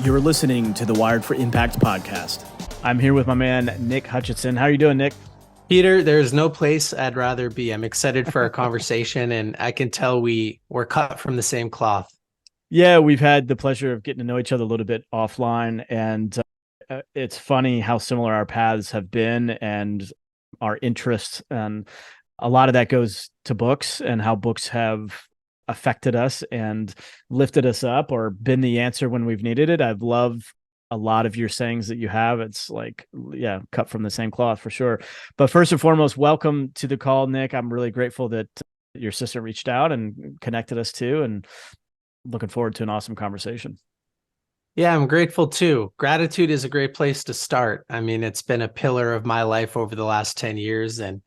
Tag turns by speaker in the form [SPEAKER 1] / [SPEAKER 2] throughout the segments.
[SPEAKER 1] You're listening to the Wired for Impact podcast. I'm here with my man, Nick Hutchison. How are you doing, Nick?
[SPEAKER 2] Peter, there's no place I'd rather be. I'm excited for our conversation, and I can tell we're cut from the same cloth.
[SPEAKER 1] Yeah, we've had the pleasure of getting to know each other a little bit offline, and it's funny how similar our paths have been and our interests. And a lot of that goes to books and how books have affected us and lifted us up or been the answer when we've needed it. I've loved a lot of your sayings that you have. It's like, yeah, cut from the same cloth for sure. But first and foremost, welcome to the call, Nick. I'm really grateful that your sister reached out and connected us too, and looking forward to an awesome conversation.
[SPEAKER 2] Yeah, I'm grateful too. Gratitude is a great place to start. I mean, it's been a pillar of my life over the last 10 years and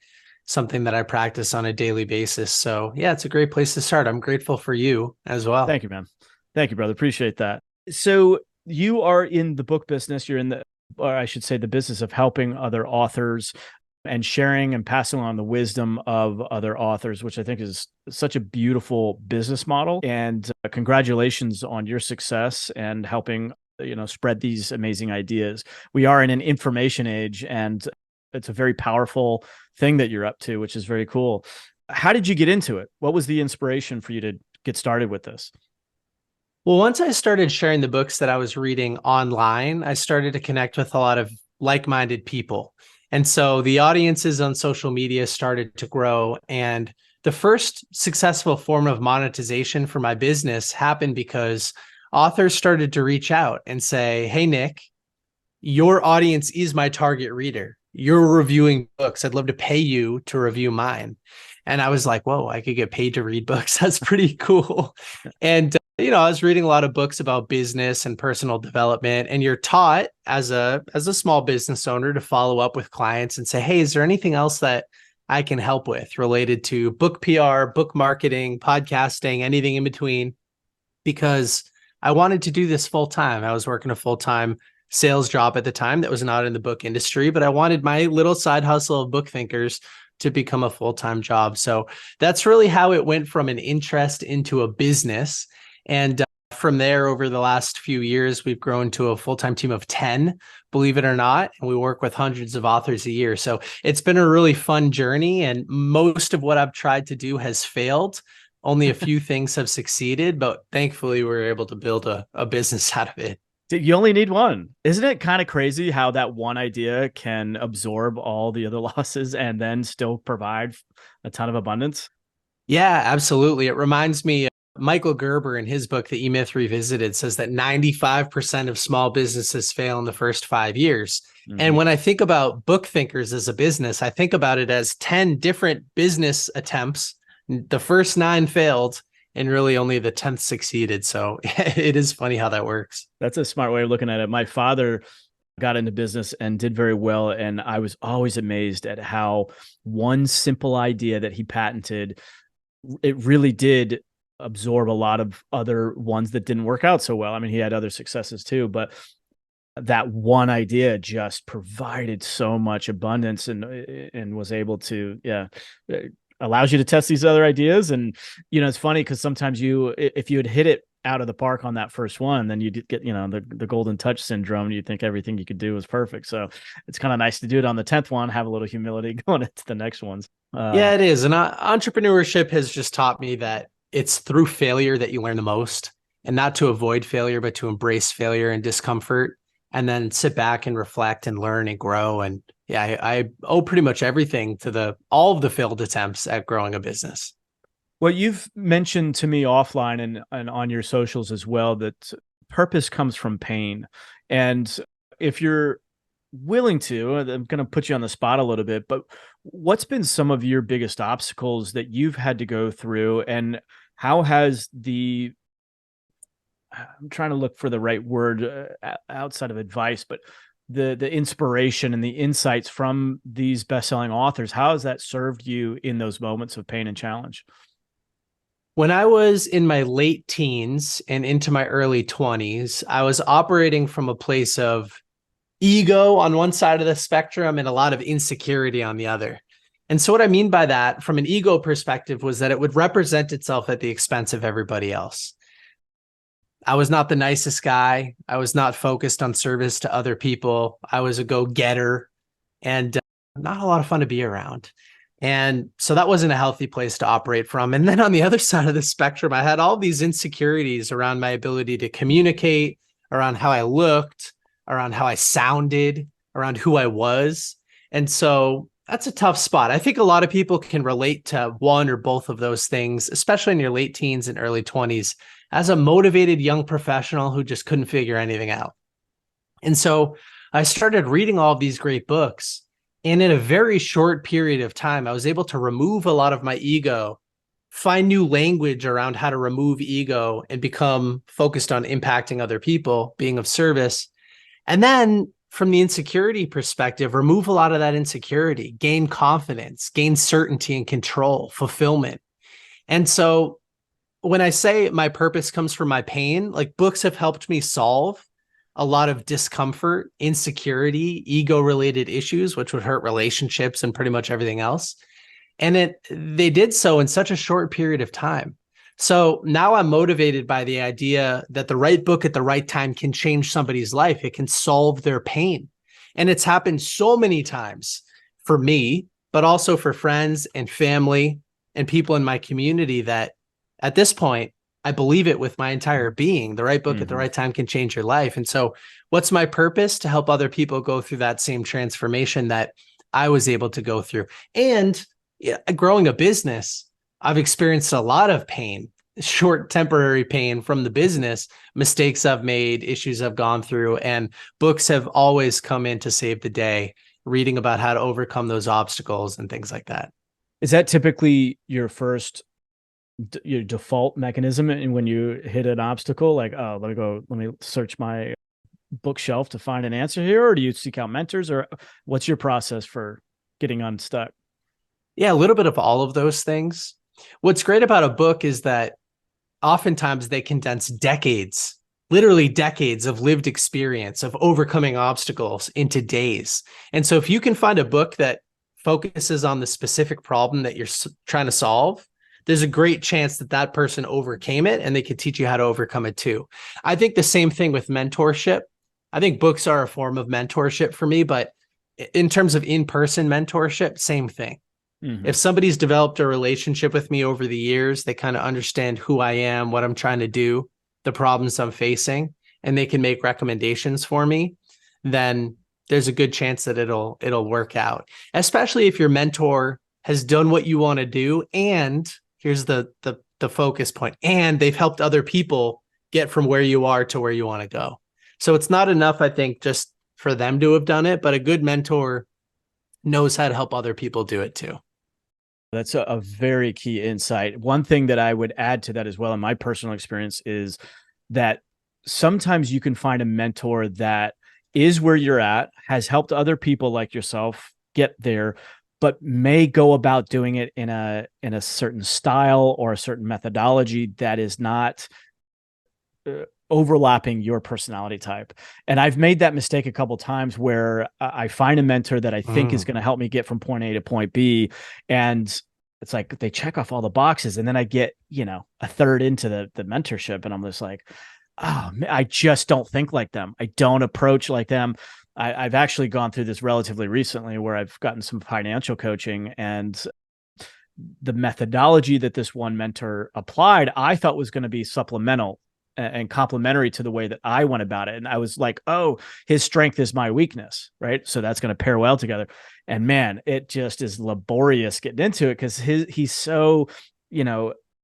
[SPEAKER 2] something that I practice on a daily basis. So yeah, it's a great place to start. I'm grateful for you as well.
[SPEAKER 1] Thank you, man. Thank you, brother. Appreciate that. So you are in the book business. You're in or I should say, the business of helping other authors and sharing and passing on the wisdom of other authors, which I think is such a beautiful business model. And congratulations on your success and helping, spread these amazing ideas. We are in an information age, and it's a very powerful thing that you're up to, which is very cool. How did you get into it? What was the inspiration for you to get started with this?
[SPEAKER 2] Well, once I started sharing the books that I was reading online, I started to connect with a lot of like-minded people. And so the audiences on social media started to grow. And the first successful form of monetization for my business happened because authors started to reach out and say, "Hey, Nick, your audience is my target reader. You're reviewing books. I'd love to pay you to review mine." And I was like, whoa, I could get paid to read books. That's pretty cool. And, I was reading a lot of books about business and personal development, and you're taught as a small business owner to follow up with clients and say, "Hey, is there anything else that I can help with related to book PR, book marketing, podcasting, anything in between?" Because I wanted to do this full time. I was working a full-time sales job at the time that was not in the book industry, but I wanted my little side hustle of BookThinkers to become a full-time job. So that's really how it went from an interest into a business. And from there, over the last few years, we've grown to a full-time team of 10, believe it or not. And we work with hundreds of authors a year. So it's been a really fun journey. And most of what I've tried to do has failed. Only a few things have succeeded, but thankfully we were able to build a business out of it.
[SPEAKER 1] You only need one. Isn't it kind of crazy how that one idea can absorb all the other losses and then still provide a ton of abundance?
[SPEAKER 2] Yeah, absolutely. It reminds me, Michael Gerber in his book, The E-Myth Revisited, says that 95% of small businesses fail in the first 5 years. Mm-hmm. And when I think about BookThinkers as a business, I think about it as 10 different business attempts. The first 9 failed, and really only the 10th succeeded. So it is funny how that works.
[SPEAKER 1] That's a smart way of looking at it. My father got into business and did very well. And I was always amazed at how one simple idea that he patented, it really did absorb a lot of other ones that didn't work out so well. I mean, he had other successes too, but that one idea just provided so much abundance and was able to, allows you to test these other ideas. And, it's funny because sometimes if you had hit it out of the park on that first one, then you get, the golden touch syndrome. You think everything you could do was perfect. So it's kind of nice to do it on the 10th one, have a little humility going into the next ones.
[SPEAKER 2] Yeah, it is. And entrepreneurship has just taught me that it's through failure that you learn the most, and not to avoid failure, but to embrace failure and discomfort, and then sit back and reflect and learn and grow. And yeah, I owe pretty much everything to all of the failed attempts at growing a business.
[SPEAKER 1] Well, you've mentioned to me offline and on your socials as well that purpose comes from pain. And if you're willing to, I'm going to put you on the spot a little bit, but what's been some of your biggest obstacles that you've had to go through, and how has I'm trying to look for the right word outside of advice, but the inspiration and the insights from these best-selling authors, how has that served you in those moments of pain and challenge?
[SPEAKER 2] When I was in my late teens and into my early 20s, I was operating from a place of ego on one side of the spectrum and a lot of insecurity on the other. And so what I mean by that from an ego perspective was that it would represent itself at the expense of everybody else. I was not the nicest guy. I was not focused on service to other people. I was a go-getter and not a lot of fun to be around. And so that wasn't a healthy place to operate from. And then on the other side of the spectrum, I had all these insecurities around my ability to communicate, around how I looked, around how I sounded, around who I was. And so that's a tough spot. I think a lot of people can relate to one or both of those things, especially in your late teens and early 20s, as a motivated young professional who just couldn't figure anything out. And so I started reading all of these great books. And in a very short period of time, I was able to remove a lot of my ego, find new language around how to remove ego and become focused on impacting other people, being of service. And then from the insecurity perspective, remove a lot of that insecurity, gain confidence, gain certainty and control, fulfillment. And so when I say my purpose comes from my pain, like books have helped me solve a lot of discomfort, insecurity, ego-related issues, which would hurt relationships and pretty much everything else. And they did so in such a short period of time. So now I'm motivated by the idea that the right book at the right time can change somebody's life. It can solve their pain. And it's happened so many times for me, but also for friends and family and people in my community that at this point, I believe it with my entire being. The right book at the right time can change your life. And so what's my purpose? To help other people go through that same transformation that I was able to go through. And growing a business, I've experienced a lot of pain, short temporary pain from the business, mistakes I've made, issues I've gone through, and books have always come in to save the day, reading about how to overcome those obstacles and things like that.
[SPEAKER 1] Is that typically your first, your default mechanism? And when you hit an obstacle, like, oh, let me search my bookshelf to find an answer here? Or do you seek out mentors, or what's your process for getting unstuck?
[SPEAKER 2] Yeah, a little bit of all of those things. What's great about a book is that oftentimes they condense decades, literally decades of lived experience of overcoming obstacles into days. And so if you can find a book that focuses on the specific problem that you're trying to solve, there's a great chance that that person overcame it and they could teach you how to overcome it too. I think the same thing with mentorship. I think books are a form of mentorship for me, but in terms of in-person mentorship, same thing. If somebody's developed a relationship with me over the years, they kind of understand who I am, what I'm trying to do, the problems I'm facing, and they can make recommendations for me, then there's a good chance that it'll work out. Especially if your mentor has done what you want to do, and here's the focus point, and they've helped other people get from where you are to where you want to go. So it's not enough, I think, just for them to have done it, but a good mentor knows how to help other people do it too.
[SPEAKER 1] That's a very key insight. One thing that I would add to that as well, in my personal experience, is that sometimes you can find a mentor that is where you're at, has helped other people like yourself get there, but may go about doing it in a certain style or a certain methodology that is not overlapping your personality type. And I've made that mistake a couple of times where I find a mentor that I think is going to help me get from point A to point B. And it's like, they check off all the boxes. And then I get, a third into the mentorship. And I'm just like, oh, I just don't think like them. I don't approach like them. I've actually gone through this relatively recently where I've gotten some financial coaching, and the methodology that this one mentor applied, I thought was going to be supplemental and complementary to the way that I went about it. And I was like, oh, his strength is my weakness, right? So that's going to pair well together. And man, it just is laborious getting into it because he's so,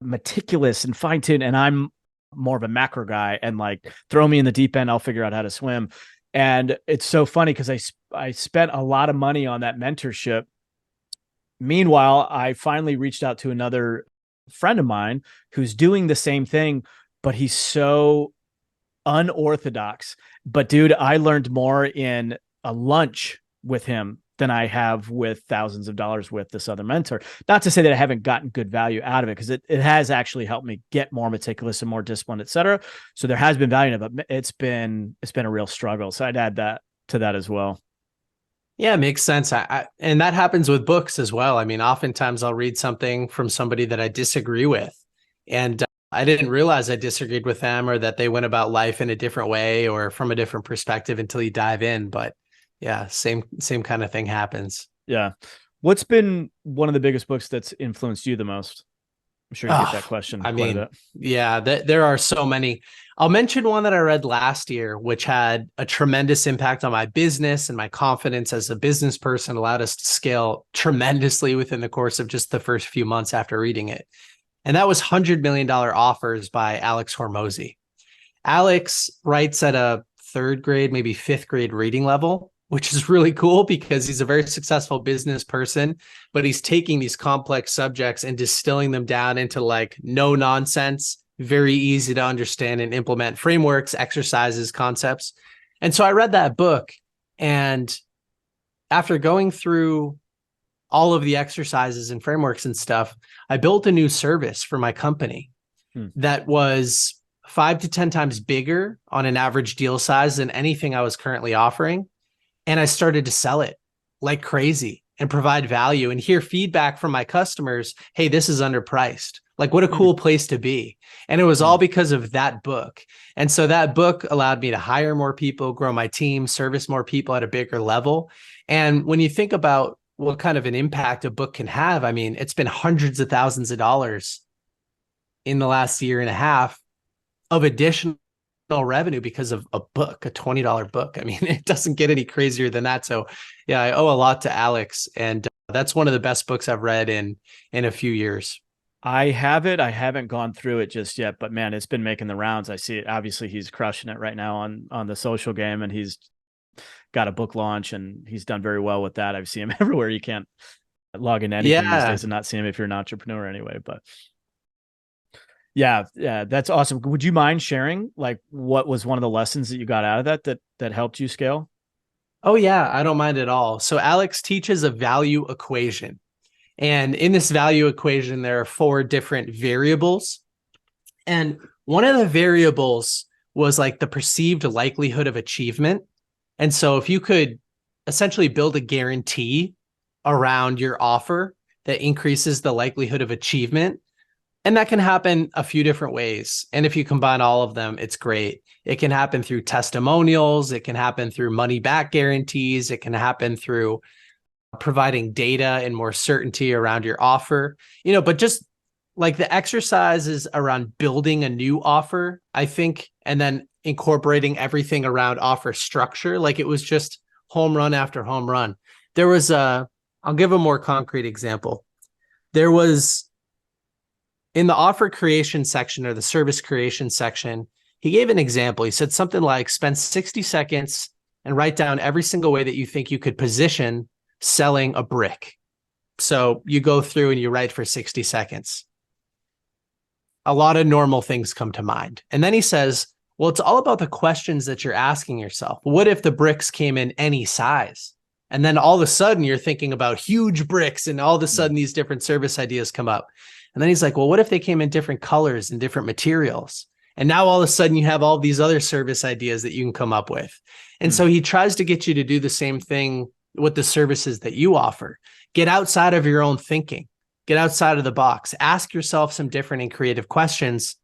[SPEAKER 1] meticulous and fine-tuned. And I'm more of a macro guy, and like, throw me in the deep end, I'll figure out how to swim. And it's so funny because I spent a lot of money on that mentorship. Meanwhile, I finally reached out to another friend of mine who's doing the same thing, but he's so unorthodox. But dude, I learned more in a lunch with him than I have with thousands of dollars with this other mentor. Not to say that I haven't gotten good value out of it, because it has actually helped me get more meticulous and more disciplined, et cetera. So there has been value in it, but it's been a real struggle. So I'd add that to that as well.
[SPEAKER 2] Yeah, it makes sense. And that happens with books as well. I mean, oftentimes I'll read something from somebody that I disagree with, and I didn't realize I disagreed with them or that they went about life in a different way or from a different perspective until you dive in. But yeah, same kind of thing happens.
[SPEAKER 1] Yeah. What's been one of the biggest books that's influenced you the most? I'm sure you get that
[SPEAKER 2] Oh,
[SPEAKER 1] question
[SPEAKER 2] I
[SPEAKER 1] quite a
[SPEAKER 2] mean,
[SPEAKER 1] bit.
[SPEAKER 2] yeah, there are so many. I'll mention one that I read last year, which had a tremendous impact on my business and my confidence as a business person, allowed us to scale tremendously within the course of just the first few months after reading it. And that was $100 million Offers by Alex Hormozy. Alex writes at a third grade, maybe fifth grade reading level, which is really cool because he's a very successful business person, but he's taking these complex subjects and distilling them down into like no nonsense, very easy to understand and implement frameworks, exercises, concepts. And so I read that book, and after going through all of the exercises and frameworks and stuff, I built a new service for my company that was 5 to 10 times bigger on an average deal size than anything I was currently offering. And I started to sell it like crazy and provide value and hear feedback from my customers. Hey, this is underpriced. Like, what a cool place to be. And it was all because of that book. And so that book allowed me to hire more people, grow my team, service more people at a bigger level. And when you think about what kind of an impact a book can have, I mean, it's been hundreds of thousands of dollars in the last year and a half of additional revenue because of a book, a $20 book. I mean, it doesn't get any crazier than that. So yeah, I owe a lot to Alex, and that's one of the best books I've read in a few years.
[SPEAKER 1] I have it. I haven't gone through it just yet, but man, it's been making the rounds. I see it. Obviously, he's crushing it right now on the social game, and he's got a book launch, and he's done very well with that. I've seen him everywhere. You can't log into anything these
[SPEAKER 2] Yeah.
[SPEAKER 1] days and not see him if you're an entrepreneur anyway. But yeah, that's awesome. Would you mind sharing like what was one of the lessons that you got out of that helped you scale?
[SPEAKER 2] Oh yeah, I don't mind at all. So Alex teaches a value equation. And in this value equation, there are four different variables. And one of the variables was like the perceived likelihood of achievement. And so if you could essentially build a guarantee around your offer that increases the likelihood of achievement, and that can happen a few different ways. And if you combine all of them, it's great. It can happen through testimonials. It can happen through money back guarantees. It can happen through providing data and more certainty around your offer, but just like the exercises around building a new offer, I think, and then incorporating everything around offer structure, like it was just home run after home run. I'll give a more concrete example. There was in the offer creation section or the service creation section, he gave an example. He said something like, spend 60 seconds and write down every single way that you think you could position selling a brick. So you go through and you write for 60 seconds. A lot of normal things come to mind. And then he says, well, it's all about the questions that you're asking yourself. What if the bricks came in any size? And then all of a sudden you're thinking about huge bricks, and all of a sudden these different service ideas come up. And then he's like, well, what if they came in different colors and different materials? And now all of a sudden you have all these other service ideas that you can come up with. And so he tries to get you to do the same thing with the services that you offer. Get outside of your own thinking, get outside of the box, ask yourself some different and creative questions.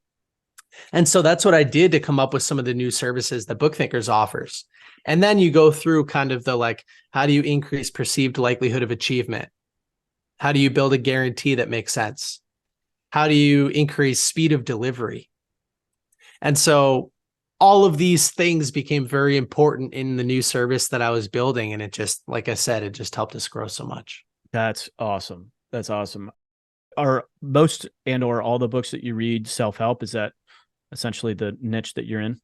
[SPEAKER 2] And so that's what I did to come up with some of the new services that BookThinkers offers. And then you go through kind of the like, how do you increase perceived likelihood of achievement? How do you build a guarantee that makes sense? How do you increase speed of delivery? And so all of these things became very important in the new service that I was building. And it just, like I said, it just helped us grow so much.
[SPEAKER 1] That's awesome. That's awesome. Are most and or all the books that you read self-help? Is that essentially the niche that you're in?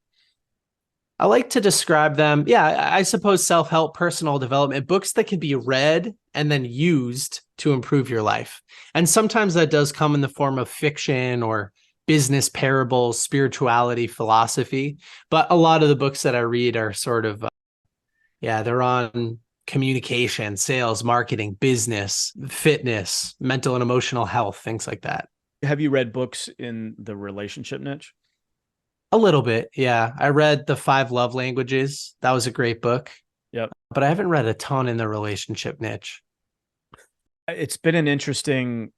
[SPEAKER 2] I like to describe them. Yeah, I suppose self-help, personal development, books that can be read and then used to improve your life. And sometimes that does come in the form of fiction or business parables, spirituality, philosophy. But a lot of the books that I read are sort of, they're on communication, sales, marketing, business, fitness, mental and emotional health, things like that.
[SPEAKER 1] Have you read books in the relationship niche?
[SPEAKER 2] A little bit, yeah. I read The 5 Love Languages. That was a great book.
[SPEAKER 1] Yep.
[SPEAKER 2] But I haven't read a ton in the relationship niche.
[SPEAKER 1] It's been an interesting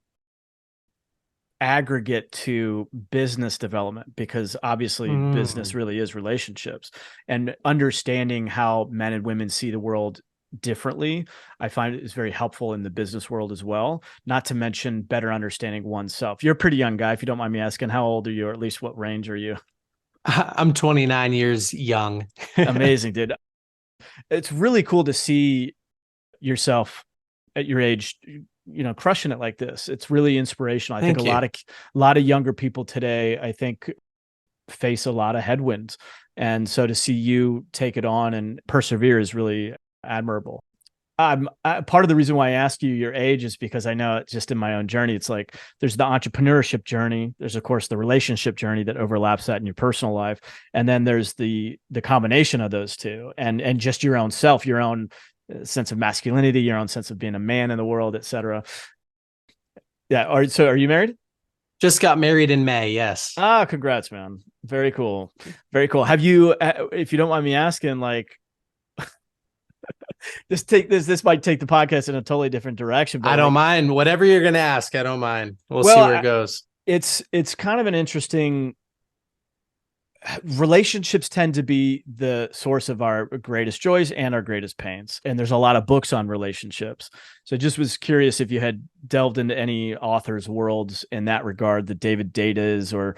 [SPEAKER 1] aggregate to business development, because obviously business
[SPEAKER 2] Mm.
[SPEAKER 1] really is relationships, and understanding how men and women see the world differently. I find it is very helpful in the business world as well, not to mention better understanding oneself. You're a pretty young guy. If you don't mind me asking, how old are you, or at least what range are you?
[SPEAKER 2] I'm 29 years young.
[SPEAKER 1] Amazing, dude. It's really cool to see yourself at your age, crushing it like this. It's really inspirational. I think a
[SPEAKER 2] Thank you.
[SPEAKER 1] lot of younger people today, I think, face a lot of headwinds. And so to see you take it on and persevere is really admirable. Part of the reason why I ask you your age is because I know it just in my own journey. It's like there's the entrepreneurship journey. There's of course the relationship journey that overlaps that in your personal life, and then there's the combination of those two, and just your own self, your own sense of masculinity, your own sense of being a man in the world, etc. Yeah. So are you married?
[SPEAKER 2] Just got married in May. Yes.
[SPEAKER 1] Ah, congrats, man. Very cool. Very cool. Have you, if you don't mind me asking, like, this might take the podcast in a totally different direction, but
[SPEAKER 2] I don't
[SPEAKER 1] like,
[SPEAKER 2] mind. Whatever you're going to ask, I don't mind. We'll see where
[SPEAKER 1] well,
[SPEAKER 2] it goes.
[SPEAKER 1] it's kind of an interesting, relationships tend to be the source of our greatest joys and our greatest pains. And there's a lot of books on relationships. So I just was curious if you had delved into any authors' worlds in that regard, the David Datas, or,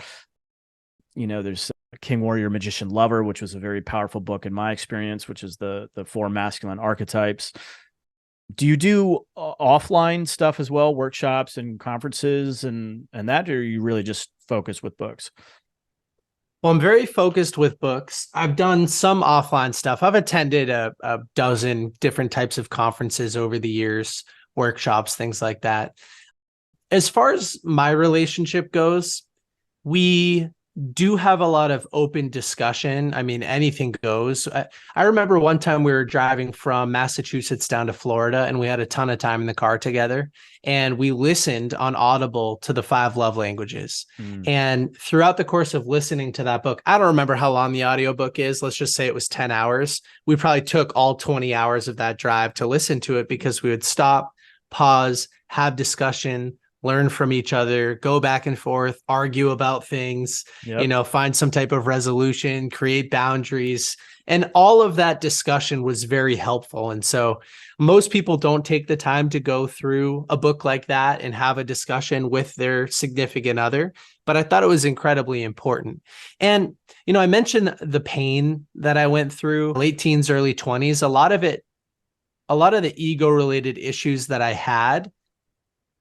[SPEAKER 1] there's King Warrior Magician Lover, which was a very powerful book in my experience, which is the four masculine archetypes. Do you do offline stuff as well, workshops and conferences and that, or are you really just focused with books?
[SPEAKER 2] Well, I'm very focused with books. I've done some offline stuff. I've attended a dozen different types of conferences over the years, workshops, things like that. As far as my relationship goes, we do have a lot of open discussion. I mean, anything goes. I remember one time we were driving from Massachusetts down to Florida, and we had a ton of time in the car together, and we listened on Audible to the Five Love Languages.
[SPEAKER 1] Mm.
[SPEAKER 2] And throughout the course of listening to that book, I don't remember how long the audiobook is. Let's just say it was 10 hours. We probably took all 20 hours of that drive to listen to it, because we would stop, pause, have discussion, learn from each other, go back and forth, argue about things,
[SPEAKER 1] Yep.
[SPEAKER 2] find some type of resolution, create boundaries. And all of that discussion was very helpful. And so most people don't take the time to go through a book like that and have a discussion with their significant other. But I thought it was incredibly important. And, I mentioned the pain that I went through late teens, early 20s. A lot of the ego related issues that I had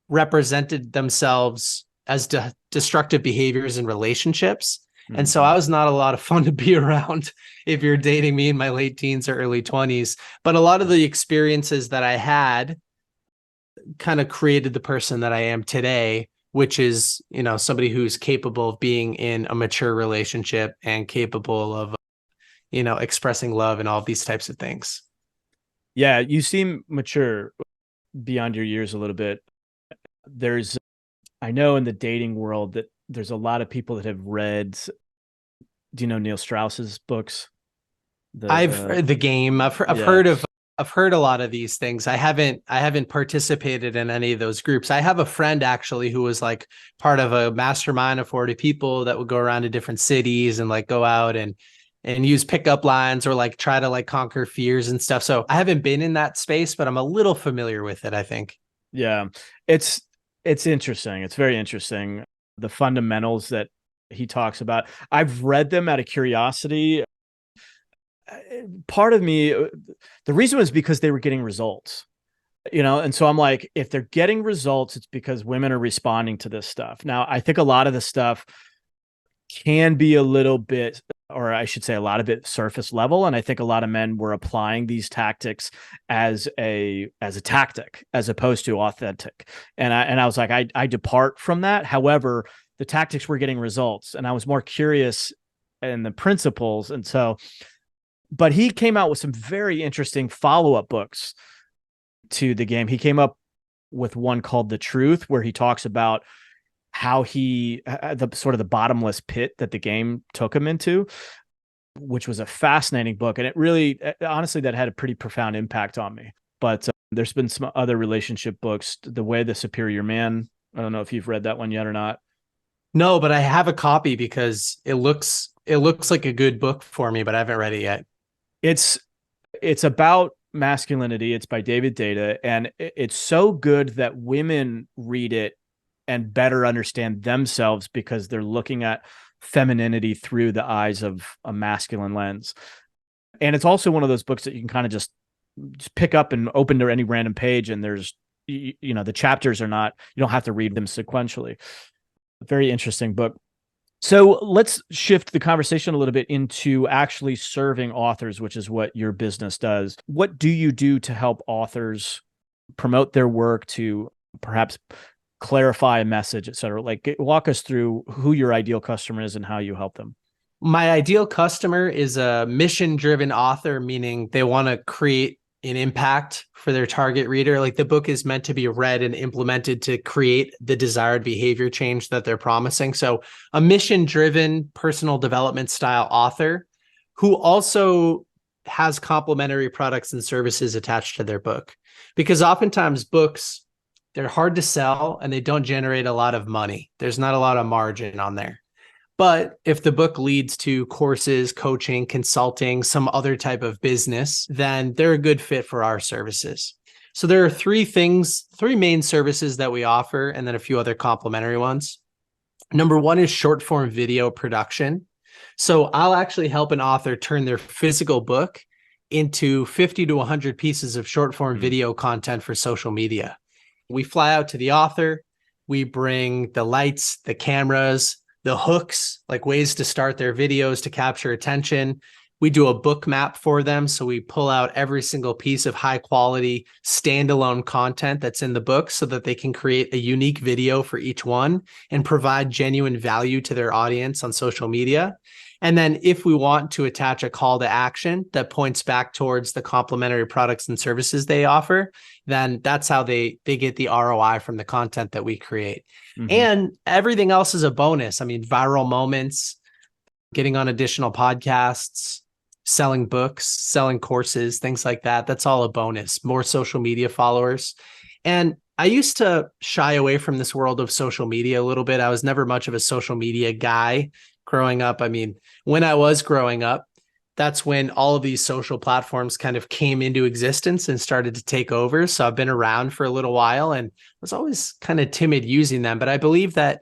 [SPEAKER 2] represented themselves as destructive behaviors in relationships. And so
[SPEAKER 1] Mm-hmm.
[SPEAKER 2] I was not a lot of fun to be around if you're dating me in my late teens or early 20s. But a lot of the experiences that I had kind of created the person that I am today, which is, somebody who's capable of being in a mature relationship and capable of, expressing love and all these types of things.
[SPEAKER 1] Yeah, you seem mature beyond your years a little bit. I know in the dating world that there's a lot of people that have read, do you know Neil Strauss's books?
[SPEAKER 2] I've
[SPEAKER 1] The
[SPEAKER 2] heard the game.
[SPEAKER 1] Yeah.
[SPEAKER 2] I've heard a lot of these things. I haven't participated in any of those groups. I have a friend actually who was like part of a mastermind of 40 people that would go around to different cities and like go out and use pickup lines or like try to like conquer fears and stuff. So I haven't been in that space, but I'm a little familiar with it, I think.
[SPEAKER 1] Yeah. It's interesting. It's very interesting. The fundamentals that he talks about. I've read them out of curiosity. Part of me, the reason was because they were getting results, and so I'm like, if they're getting results, it's because women are responding to this stuff. Now, I think a lot of the stuff can be a little bit, or I should say a lot of it, surface level. And I think a lot of men were applying these tactics as a tactic as opposed to authentic. And I was like, I depart from that. However, the tactics were getting results, and I was more curious in the principles. And so, but he came out with some very interesting follow-up books to the game. He came up with one called The Truth, where he talks about how he the sort of the bottomless pit that the game took him into, which was a fascinating book. And it really, honestly, that had a pretty profound impact on me. But there's been some other relationship books, The Way the Superior Man. I don't know if you've read that one yet or not.
[SPEAKER 2] No, but I have a copy because it looks like a good book for me, but I haven't read it yet.
[SPEAKER 1] It's it's about masculinity. It's by David Data, and it's so good that women read it and better understand themselves because they're looking at femininity through the eyes of a masculine lens. And it's also one of those books that you can kind of just pick up and open to any random page, and there's the chapters are not, you don't have to read them sequentially. Very interesting book. So let's shift the conversation a little bit into actually serving authors, which is what your business does. What do you do to help authors promote their work, to perhaps clarify a message, et cetera? Like, walk us through who your ideal customer is and how you help them.
[SPEAKER 2] My ideal customer is a mission-driven author, meaning they want to create an impact for their target reader. Like the book is meant to be read and implemented to create the desired behavior change that they're promising. So a mission-driven personal development style author who also has complementary products and services attached to their book. Because oftentimes books, they're hard to sell and they don't generate a lot of money. There's not a lot of margin on there. But if the book leads to courses, coaching, consulting, some other type of business, then they're a good fit for our services. So there are three main services that we offer, and then a few other complementary ones. Number one is short form video production. So I'll actually help an author turn their physical book into 50 to 100 pieces of short form video content for social media. We fly out to the author. We bring the lights, the cameras, the hooks, like ways to start their videos to capture attention. We do a book map for them. So we pull out every single piece of high quality standalone content that's in the book so that they can create a unique video for each one and provide genuine value to their audience on social media. And then if we want to attach a call to action that points back towards the complementary products and services they offer, then that's how they get the ROI from the content that we create. Mm-hmm. And everything else is a bonus. I mean, viral moments, getting on additional podcasts, selling books, selling courses, things like that. That's all a bonus. More social media followers. And I used to shy away from this world of social media a little bit. I was never much of a social media guy growing up. I mean, when I was growing up, that's when all of these social platforms kind of came into existence and started to take over. So I've been around for a little while and was always kind of timid using them. But I believe that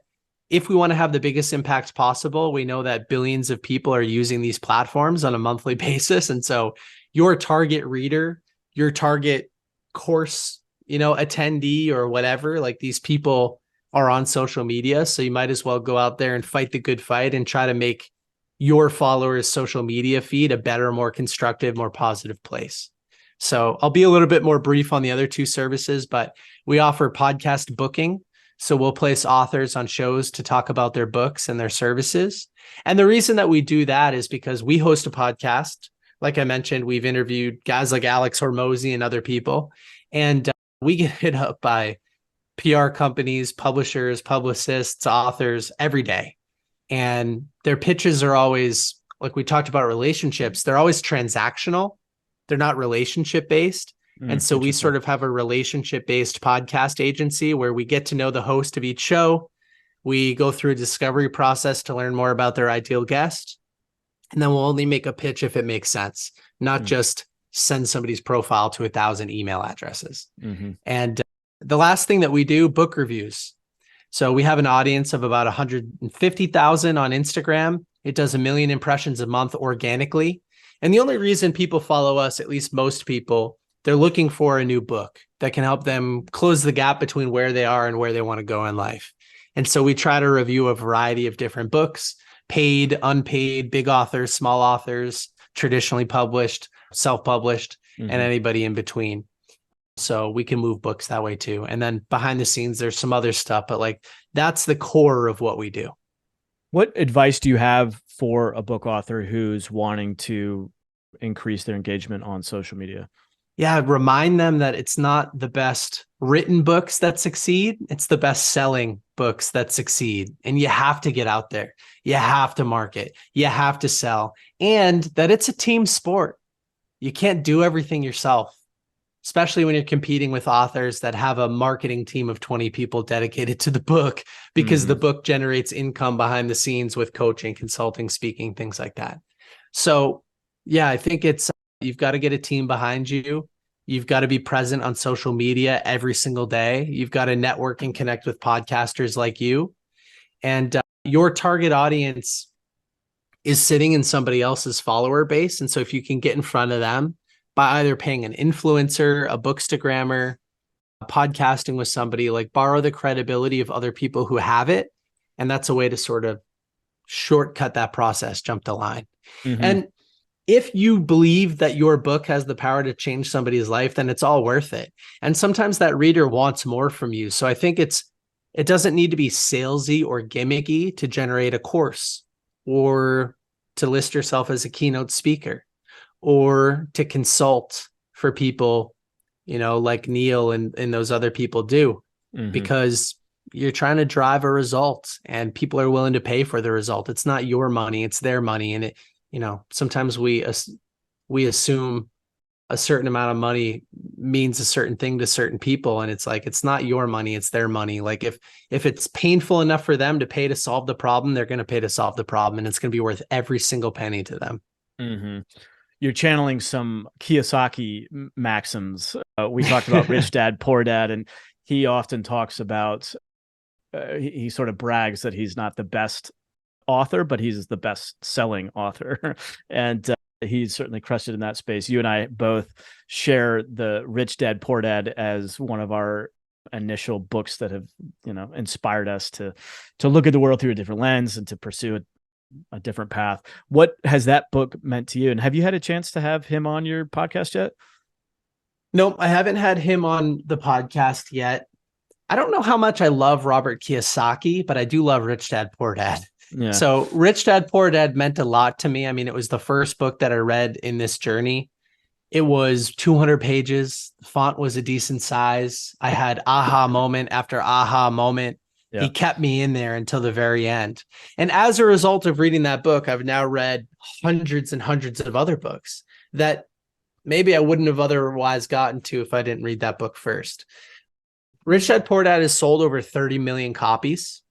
[SPEAKER 2] if we want to have the biggest impact possible, we know that billions of people are using these platforms on a monthly basis. And so your target reader, your target course, attendee or whatever, like these people are on social media. So you might as well go out there and fight the good fight and try to make your followers' social media feed a better, more constructive, more positive place. So I'll be a little bit more brief on the other two services, but we offer podcast booking. So we'll place authors on shows to talk about their books and their services. And the reason that we do that is because we host a podcast. Like I mentioned, we've interviewed guys like Alex Hormozy and other people, and we get hit up by PR companies, publishers, publicists, authors every day. And their pitches are always, like we talked about relationships, they're always transactional. They're not relationship based. And so we sort of have a relationship based podcast agency where we get to know the host of each show. We go through a discovery process to learn more about their ideal guest. And then we'll only make a pitch if it makes sense, not just send somebody's profile to 1,000 email addresses. Mm-hmm. And the last thing that we do, book reviews. So we have an audience of about 150,000 on Instagram. It does 1 million impressions a month organically. And the only reason people follow us, at least most people, they're looking for a new book that can help them close the gap between where they are and where they want to go in life. And so we try to review a variety of different books, paid, unpaid, big authors, small authors, traditionally published, self-published, and anybody in between. So we can move books that way too. And then behind the scenes, there's some other stuff, but like that's the core of what we do.
[SPEAKER 1] What advice do you have for a book author who's wanting to increase their engagement on social media?
[SPEAKER 2] Yeah, remind them that it's not the best written books that succeed. It's the best selling books that succeed. And you have to get out there. You have to market. You have to sell. And that it's a team sport. You can't do everything yourself. especially when you're competing with authors that have a marketing team of 20 people dedicated to the book, because the book generates income behind the scenes with coaching, consulting, speaking, things like that. So yeah, I think you've got to get a team behind you. You've got to be present on social media every single day. You've got to network and connect with podcasters like you. And your target audience is sitting in somebody else's follower base. And so if you can get in front of them by either paying an influencer, a bookstagrammer, podcasting with somebody, like borrow the credibility of other people who have it. And that's a way to sort of shortcut that process, jump the line. And if you believe that your book has the power to change somebody's life, then it's all worth it. And sometimes that reader wants more from you. So I think it doesn't need to be salesy or gimmicky to generate a course, or to list yourself as a keynote speaker, or to consult for people, like Neil and those other people do, because you're trying to drive a result and people are willing to pay for the result. It's not your money, it's their money. And sometimes we assume a certain amount of money means a certain thing to certain people. And it's like, it's not your money, it's their money. Like if it's painful enough for them to pay to solve the problem, they're going to pay to solve the problem, and it's going to be worth every single penny to them.
[SPEAKER 1] You're channeling some Kiyosaki maxims. We talked about Rich Dad, Poor Dad, and he often talks about, he sort of brags that he's not the best author, but he's the best selling author. And he's certainly crushed it in that space. You and I both share the Rich Dad, Poor Dad as one of our initial books that have, inspired us to look at the world through a different lens and to pursue a different path. What has that book meant to you? And have you had a chance to have him on your podcast yet?
[SPEAKER 2] Nope, I haven't had him on the podcast yet. I don't know how much I love Robert Kiyosaki, but I do love Rich Dad, Poor Dad.
[SPEAKER 1] Yeah.
[SPEAKER 2] So Rich Dad, Poor Dad meant a lot to me. I mean, it was the first book that I read in this journey. It was 200 pages. The font was a decent size. I had aha moment after aha moment. Yeah. He kept me in there until the very end. And as a result of reading that book, I've now read hundreds and hundreds of other books that maybe I wouldn't have otherwise gotten to if I didn't read that book first. Rich Dad, Poor Dad has sold over 30 million copies.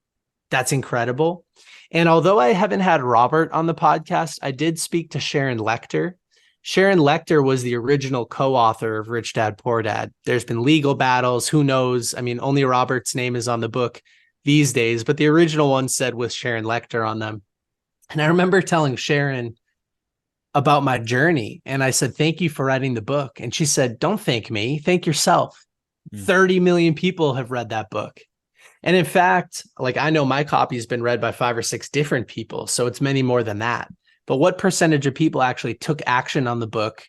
[SPEAKER 2] That's incredible. And although I haven't had Robert on the podcast, I did speak to Sharon Lechter. Sharon Lechter was the original co-author of Rich Dad, Poor Dad. There's been legal battles. Who knows? I mean, only Robert's name is on the book these days, but the original one said with Sharon Lechter on them. And I remember telling Sharon about my journey. And I said, thank you for writing the book. And she said, don't thank me, thank yourself. 30 million people have read that book. And in fact, like, I know my copy has been read by 5 or 6 different people, so it's many more than that. But what percentage of people actually took action on the book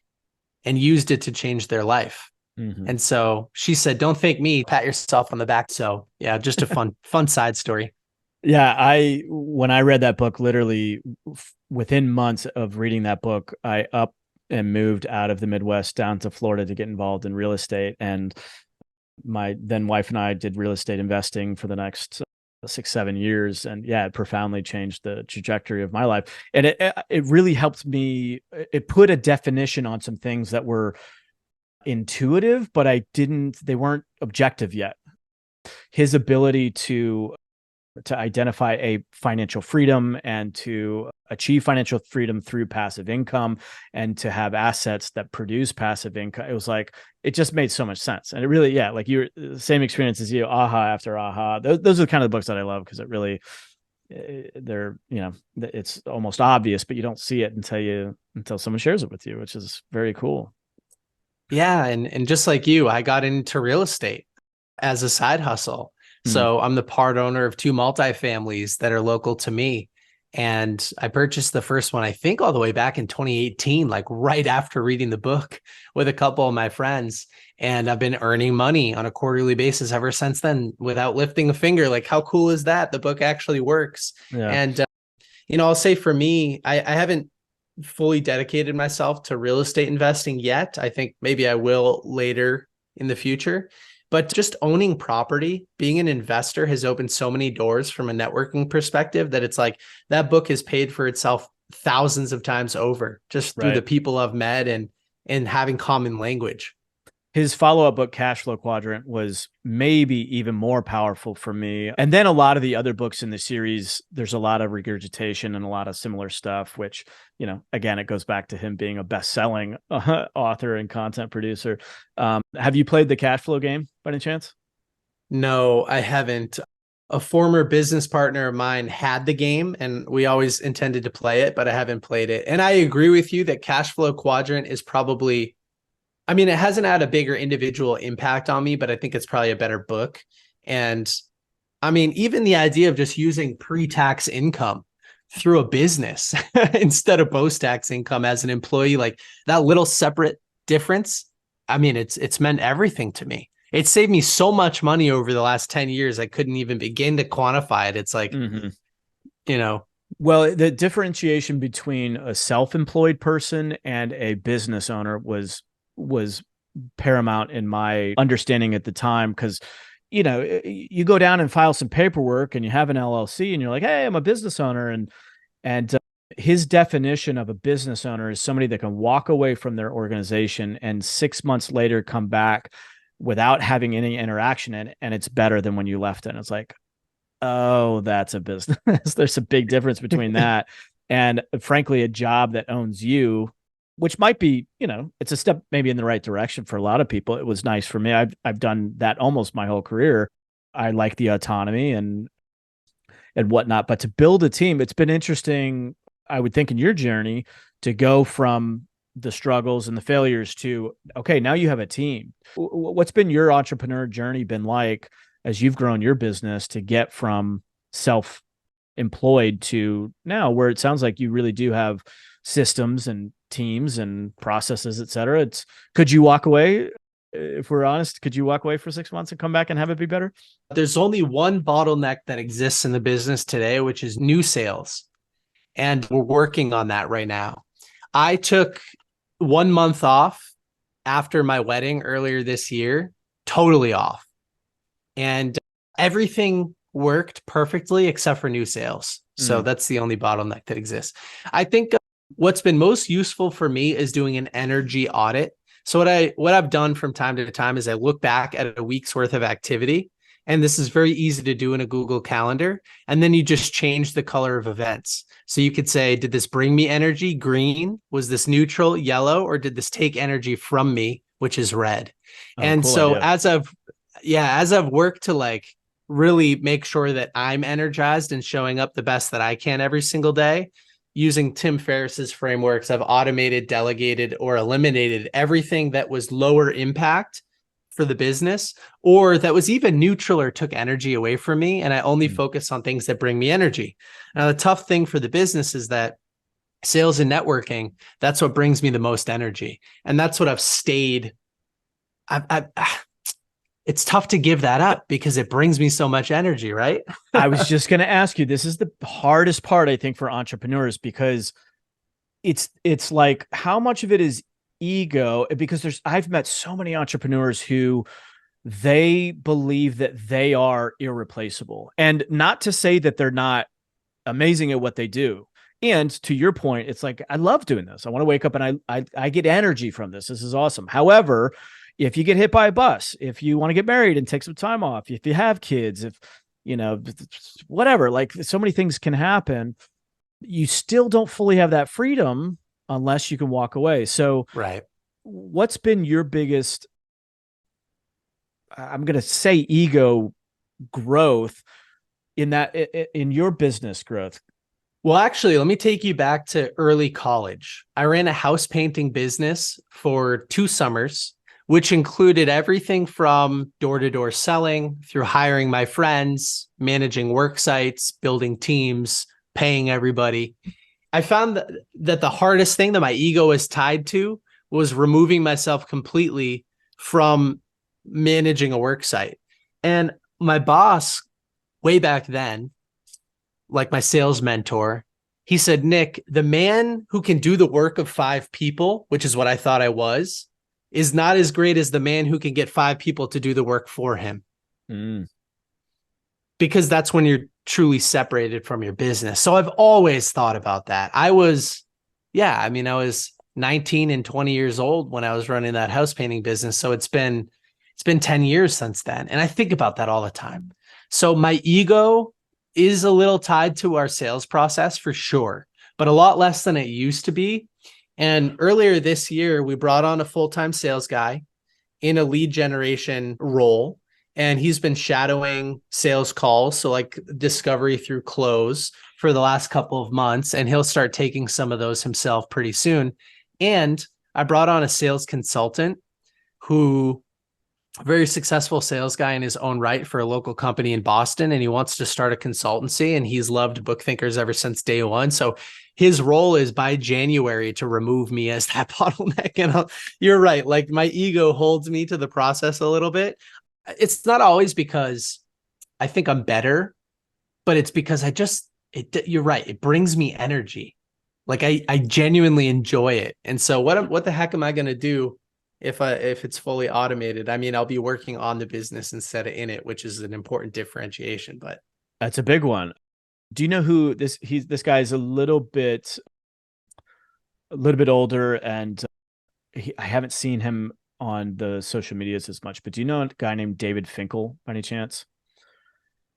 [SPEAKER 2] and used it to change their life? And so she said, don't thank me, pat yourself on the back. So yeah, just a fun side story.
[SPEAKER 1] Yeah. When I read that book, literally within months of reading that book, I up and moved out of the Midwest down to Florida to get involved in real estate. And my then wife and I did real estate investing for the next 6-7 years. And yeah, it profoundly changed the trajectory of my life. And it really helped me. It put a definition on some things that were intuitive, but they weren't objective yet. His ability to identify a financial freedom and to achieve financial freedom through passive income and to have assets that produce passive income. It was like, it just made so much sense. And it really, yeah, like you're same experience as you, aha after aha. Those are the kind of books that I love, because it really, it's almost obvious, but you don't see it until someone shares it with you, which is very cool.
[SPEAKER 2] Yeah. And just like you, I got into real estate as a side hustle. So I'm the part owner of 2 multifamilies that are local to me. And I purchased the first one, I think all the way back in 2018, like right after reading the book with a couple of my friends. And I've been earning money on a quarterly basis ever since then without lifting a finger. Like, how cool is that? The book actually works. Yeah. And, I'll say for me, I haven't fully dedicated myself to real estate investing yet. I think maybe I will later in the future. But just owning property, being an investor, has opened so many doors from a networking perspective that it's like that book has paid for itself thousands of times over just through the people I've met and having common language.
[SPEAKER 1] his follow-up book, Cash Flow Quadrant, was maybe even more powerful for me. And then a lot of the other books in the series, there's a lot of regurgitation and a lot of similar stuff, which, again, it goes back to him being a best-selling author and content producer. Have you played the Cash Flow game by any chance?
[SPEAKER 2] No, I haven't. A former business partner of mine had the game and we always intended to play it, but I haven't played it. And I agree with you that Cash Flow Quadrant is probably, it hasn't had a bigger individual impact on me, but I think it's probably a better book. And even the idea of just using pre-tax income through a business instead of post-tax income as an employee, like that little separate difference, it's meant everything to me. It saved me so much money over the last 10 years. I couldn't even begin to quantify it. It's like,
[SPEAKER 1] Well, the differentiation between a self-employed person and a business owner was paramount in my understanding at the time. Cause you go down and file some paperwork and you have an LLC and you're like, hey, I'm a business owner. And his definition of a business owner is somebody that can walk away from their organization and 6 months later come back without having any interaction in it, and it's better than when you left it. And it's like, oh, that's a business. There's a big difference between that and, frankly, a job that owns you, which might be, it's a step maybe in the right direction for a lot of people. It was nice for me. I've done that almost my whole career. I like the autonomy and whatnot, but to build a team, it's been interesting, I would think, in your journey to go from the struggles and the failures to, okay, now you have a team. What's been your entrepreneur journey been like as you've grown your business to get from self-employed to now where it sounds like you really do have systems and teams and processes, et cetera? Could you walk away? If we're honest, could you walk away for 6 months and come back and have it be better?
[SPEAKER 2] There's only one bottleneck that exists in the business today, which is new sales. And we're working on that right now. I took 1 month off after my wedding earlier this year, totally off. And everything worked perfectly except for new sales. So that's the only bottleneck that exists. I think what's been most useful for me is doing an energy audit. So what I've done from time to time is I look back at a week's worth of activity, and this is very easy to do in a Google Calendar. And then you just change the color of events. So you could say, did this bring me energy? Green. Was this neutral? Yellow. Or did this take energy from me, which is red? And
[SPEAKER 1] cool
[SPEAKER 2] so
[SPEAKER 1] idea.
[SPEAKER 2] as I've worked to like really make sure that I'm energized and showing up the best that I can every single day, using Tim Ferriss's frameworks, I've automated, delegated, or eliminated everything that was lower impact for the business, or that was even neutral or took energy away from me. And I only focus on things that bring me energy. Now, the tough thing for the business is that sales and networking, that's what brings me the most energy. And that's what I've stayed. It's tough to give that up because it brings me so much energy, right?
[SPEAKER 1] I was just going to ask you, this is the hardest part, I think, for entrepreneurs, because it's like, how much of it is ego? Because I've met so many entrepreneurs who they believe that they are irreplaceable, and not to say that they're not amazing at what they do. And to your point, it's like, I love doing this. I want to wake up and I get energy from this. This is awesome. However, if you get hit by a bus, if you want to get married and take some time off, if you have kids, if whatever, like so many things can happen, you still don't fully have that freedom unless you can walk away. So
[SPEAKER 2] right.
[SPEAKER 1] What's been your biggest, I'm going to say, ego growth in your business growth?
[SPEAKER 2] Well, actually, let me take you back to early college. I ran a house painting business for 2 summers, which included everything from door-to-door selling through hiring my friends, managing work sites, building teams, paying everybody. I found that the hardest thing that my ego was tied to was removing myself completely from managing a work site. And my boss, way back then, like my sales mentor, he said, Nick, the man who can do the work of 5 people, which is what I thought I was, is not as great as the man who can get 5 people to do the work for him. Because that's when you're truly separated from your business. So I've always thought about that. I was 19 and 20 years old when I was running that house painting business. So it's been 10 years since then. And I think about that all the time. So my ego is a little tied to our sales process for sure, but a lot less than it used to be. And earlier this year, we brought on a full-time sales guy in a lead generation role. And he's been shadowing sales calls, so like discovery through close for the last couple of months. And he'll start taking some of those himself pretty soon. And I brought on a sales consultant who, a very successful sales guy in his own right for a local company in Boston. And he wants to start a consultancy, and he's loved BookThinkers ever since day one. So his role is by January to remove me as that bottleneck. And you're right. Like my ego holds me to the process a little bit. It's not always because I think I'm better, but it's because you're right. It brings me energy. Like I genuinely enjoy it. And so what the heck am I going to do if it's fully automated? I mean, I'll be working on the business instead of in it, which is an important differentiation, but
[SPEAKER 1] That's a big one. Do you know who this guy is? A little bit older, and I haven't seen him on the social medias as much, but do you know a guy named David Finkel by any chance?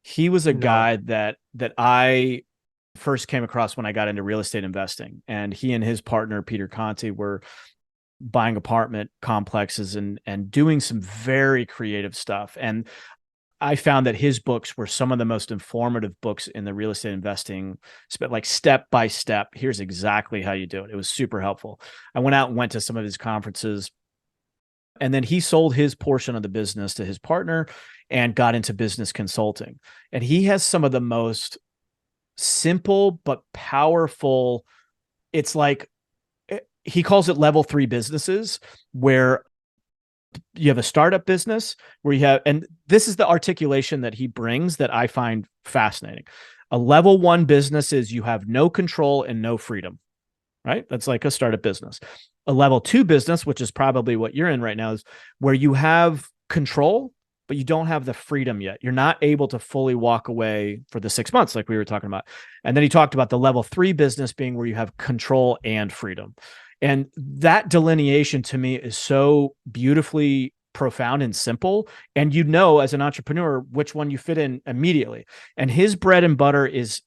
[SPEAKER 1] He was a
[SPEAKER 2] no.
[SPEAKER 1] guy that I first came across when I got into real estate investing, and he and his partner Peter Conti were buying apartment complexes and doing some very creative stuff. And I found that his books were some of the most informative books in the real estate investing, like step by step. Here's exactly how you do it. It was super helpful. I went out and went to some of his conferences, and then he sold his portion of the business to his partner and got into business consulting. And he has some of the most simple but powerful, it's like, he calls it level 3 businesses, where you have a startup business where you have, and this is the articulation that he brings that I find fascinating. A level 1 business is you have no control and no freedom, right? That's like a startup business. A level 2 business, which is probably what you're in right now, is where you have control, but you don't have the freedom yet. You're not able to fully walk away for the 6 months like we were talking about. And then he talked about the level 3 business being where you have control and freedom. And that delineation to me is so beautifully profound and simple. And you know, as an entrepreneur, which one you fit in immediately. And his bread and butter is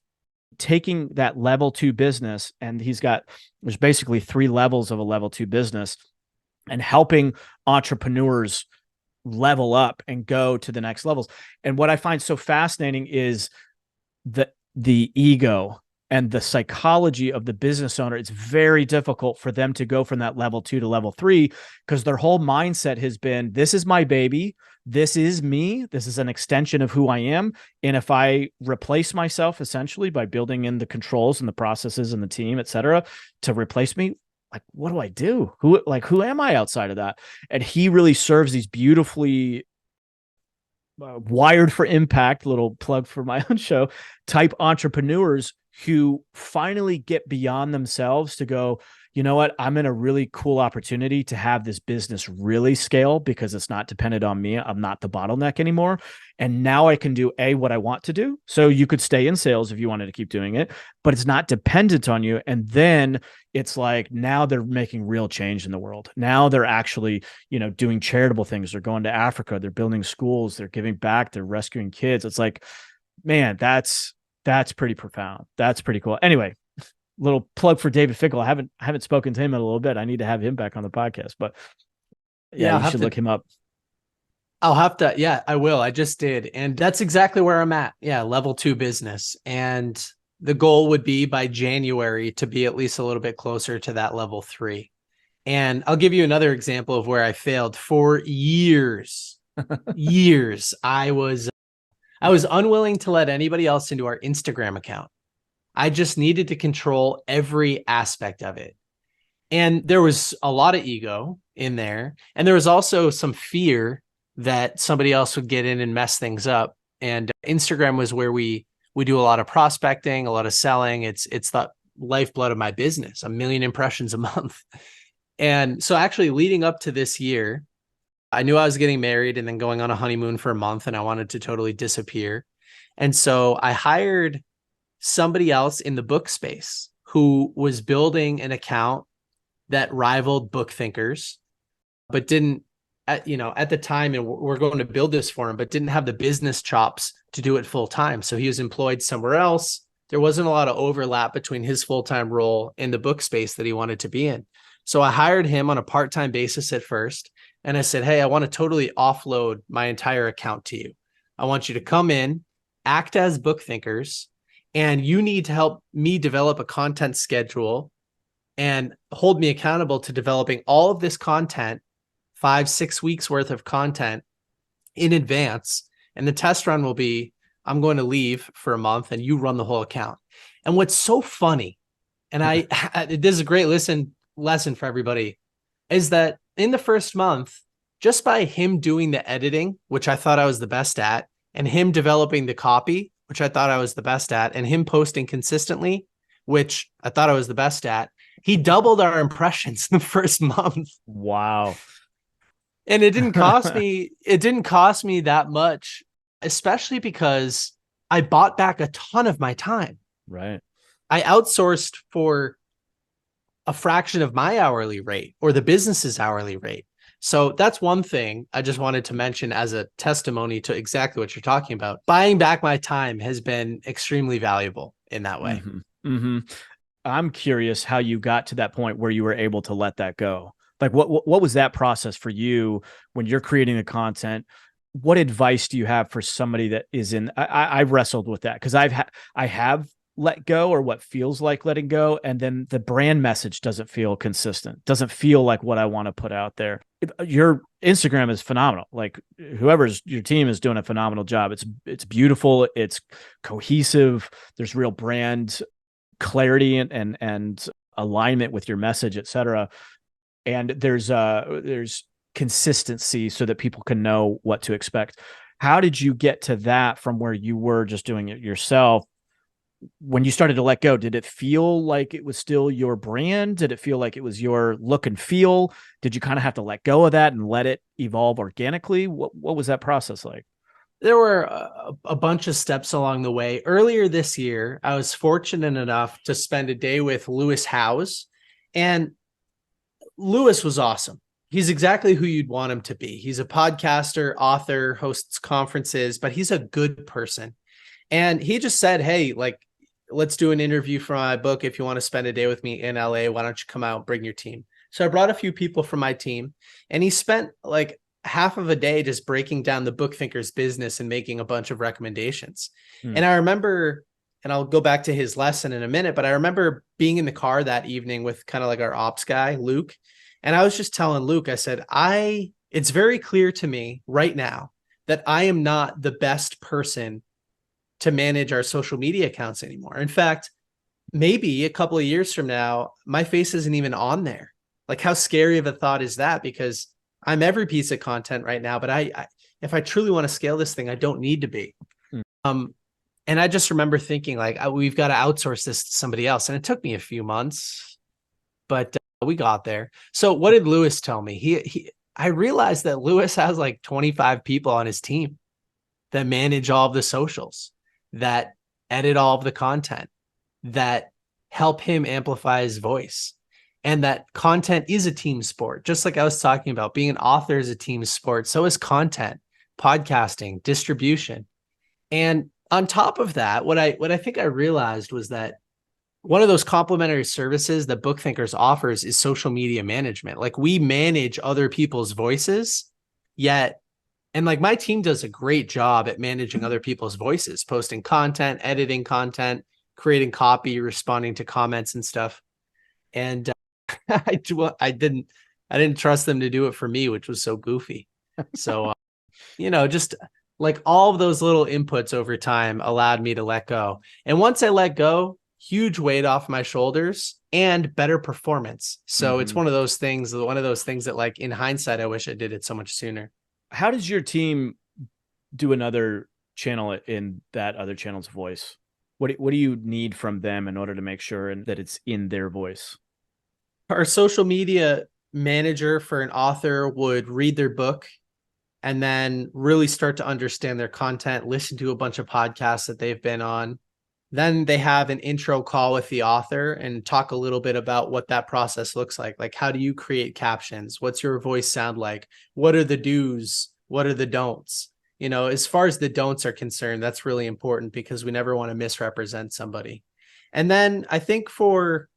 [SPEAKER 1] taking that level 2 business, and there's basically 3 levels of a level 2 business, and helping entrepreneurs level up and go to the next levels. And what I find so fascinating is the ego and the psychology of the business owner. It's very difficult for them to go from that level 2 to level 3 because their whole mindset has been, this is my baby. This is me. This is an extension of who I am. And if I replace myself essentially by building in the controls and the processes and the team, et cetera, to replace me, like, what do I do? Who am I outside of that? And he really serves these beautifully wired for impact, little plug for my own show, type entrepreneurs who finally get beyond themselves to go, you know what, I'm in a really cool opportunity to have this business really scale because it's not dependent on me. I'm not the bottleneck anymore. And now I can do what I want to do. So you could stay in sales if you wanted to keep doing it, but it's not dependent on you. And then it's like, now they're making real change in the world. Now they're actually, doing charitable things. They're going to Africa. They're building schools. They're giving back. They're rescuing kids. It's like, man, that's pretty profound. That's pretty cool. Anyway, little plug for David Finkel. I haven't spoken to him in a little bit. I need to have him back on the podcast, but yeah, you should look him up.
[SPEAKER 2] I'll have to. Yeah, I will. I just did. And that's exactly where I'm at. Yeah. Level 2 business. And the goal would be by January to be at least a little bit closer to that level 3. And I'll give you another example of where I failed. For years, I was unwilling to let anybody else into our Instagram account. I just needed to control every aspect of it. And there was a lot of ego in there. And there was also some fear that somebody else would get in and mess things up. And Instagram was where we do a lot of prospecting, a lot of selling. It's the lifeblood of my business, 1 million impressions a month. And so actually leading up to this year, I knew I was getting married and then going on a honeymoon for a month, and I wanted to totally disappear. And so I hired somebody else in the book space who was building an account that rivaled BookThinkers, but didn't at the time, and we're going to build this for him, but didn't have the business chops to do it full time. So he was employed somewhere else. There wasn't a lot of overlap between his full-time role and the book space that he wanted to be in. So I hired him on a part-time basis at first. And I said, hey, I want to totally offload my entire account to you. I want you to come in, act as BookThinkers, and you need to help me develop a content schedule and hold me accountable to developing all of this content, 5-6 weeks worth of content in advance. And the test run will be, I'm going to leave for a month and you run the whole account. And what's so funny, and this is a great lesson for everybody, is that in the first month, just by him doing the editing, which I thought I was the best at, and him developing the copy, which I thought I was the best at, and him posting consistently, which I thought I was the best at, he doubled our impressions in the first month.
[SPEAKER 1] Wow.
[SPEAKER 2] And it didn't cost me that much, especially because I bought back a ton of my time.
[SPEAKER 1] Right.
[SPEAKER 2] I outsourced for a fraction of my hourly rate or the business's hourly rate. So that's one thing I just wanted to mention as a testimony to exactly what you're talking about. Buying back my time has been extremely valuable in that way.
[SPEAKER 1] Mm-hmm. Mm-hmm. I'm curious how you got to that point where you were able to let that go. Like what was that process for you when you're creating the content? What advice do you have for somebody that is in, I wrestled with that because I have let go, or what feels like letting go. And then the brand message doesn't feel consistent, doesn't feel like what I want to put out there. Your Instagram is phenomenal. Like whoever's your team is doing a phenomenal job. It's beautiful. It's cohesive. There's real brand clarity and alignment with your message, et cetera. And there's consistency so that people can know what to expect. How did you get to that from where you were just doing it yourself? When you started to let go, did it feel like it was still your brand? Did it feel like it was your look and feel? Did you kind of have to let go of that and let it evolve organically? What was that process like?
[SPEAKER 2] There were a bunch of steps along the way. Earlier this year, I was fortunate enough to spend a day with Lewis Howes, and Lewis was awesome. He's exactly who you'd want him to be. He's a podcaster, author, hosts conferences, but he's a good person. And he just said, hey, like, let's do an interview for my book. If you want to spend a day with me in LA, why don't you come out and bring your team? So I brought a few people from my team, and he spent like half of a day just breaking down the BookThinkers business and making a bunch of recommendations. And I remember, and I'll go back to his lesson in a minute, but I remember being in the car that evening with kind of like our ops guy, Luke. And I was just telling Luke, I said, it's very clear to me right now that I am not the best person to manage our social media accounts anymore. In fact, maybe a couple of years from now, my face isn't even on there. Like, how scary of a thought is that? Because I'm every piece of content right now, but if I truly want to scale this thing, I don't need to be. And I just remember thinking like, we've got to outsource this to somebody else. And it took me a few months, but we got there. So what did Lewis tell me? I realized that Lewis has like 25 people on his team that manage all of the socials, that edit all of the content, that help him amplify his voice. And that content is a team sport. Just like I was talking about, being an author is a team sport. So is content, podcasting, distribution. And on top of that, what I think I realized was that one of those complementary services that BookThinkers offers is social media management. Like, we manage other people's voices, and like my team does a great job at managing other people's voices, posting content, editing content, creating copy, responding to comments and stuff. And I didn't trust them to do it for me, which was so goofy. So, just like all of those little inputs over time allowed me to let go. And once I let go, huge weight off my shoulders and better performance. So it's one of those things that like in hindsight, I wish I did it so much sooner.
[SPEAKER 1] How does your team do another channel in that other channel's voice? What do you need from them in order to make sure that it's in their voice?
[SPEAKER 2] Our social media manager for an author would read their book and then really start to understand their content, listen to a bunch of podcasts that they've been on, Then they have an intro call with the author and talk a little bit about what that process looks like. Like, how do you create captions? What's your voice sound like? What are the do's? What are the don'ts? You know, as far as the don'ts are concerned, that's really important because we never want to misrepresent somebody. And then I think for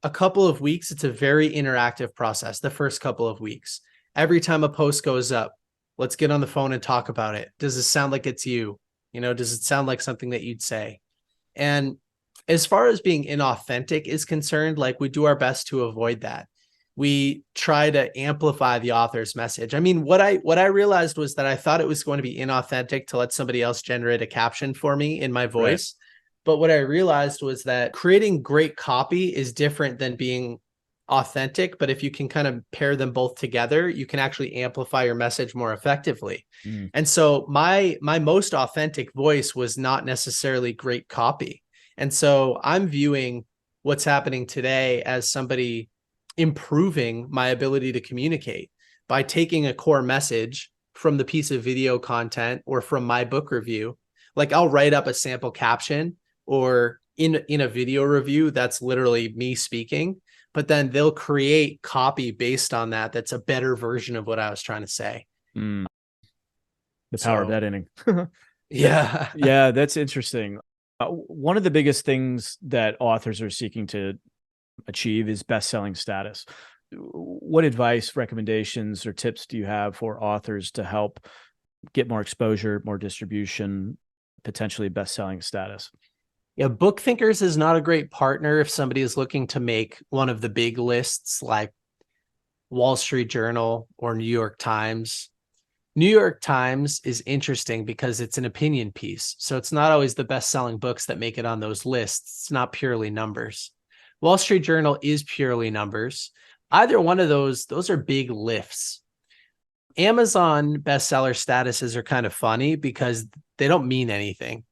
[SPEAKER 2] a couple of weeks, it's a very interactive process. The first couple of weeks, every time a post goes up, let's get on the phone and talk about it. Does it sound like it's you? You know, does it sound like something that you'd say? And as far as being inauthentic is concerned, like, we do our best to avoid that. We try to amplify the author's message. I mean, what I realized was that I thought it was going to be inauthentic to let somebody else generate a caption for me in my voice. Right. But what I realized was that creating great copy is different than being authentic. But if you can kind of pair them both together, you can actually amplify your message more effectively. And so my most authentic voice was not necessarily great copy. And so I'm viewing what's happening today as somebody improving my ability to communicate by taking a core message from the piece of video content or from my book review. Like, I'll write up a sample caption, or in a video review, that's literally me speaking, but then they'll create copy based on that. That's a better version of what I was trying to say.
[SPEAKER 1] The power of editing.
[SPEAKER 2] Yeah.
[SPEAKER 1] Yeah, that's interesting. One of the biggest things that authors are seeking to achieve is best-selling status. What advice, recommendations, or tips do you have for authors to help get more exposure, more distribution, potentially best-selling status?
[SPEAKER 2] Yeah, BookThinkers is not a great partner if somebody is looking to make one of the big lists like Wall Street Journal or New York Times. New York Times is interesting because it's an opinion piece. So it's not always the best-selling books that make it on those lists. It's not purely numbers. Wall Street Journal is purely numbers. Either one of those are big lifts. Amazon bestseller statuses are kind of funny because they don't mean anything.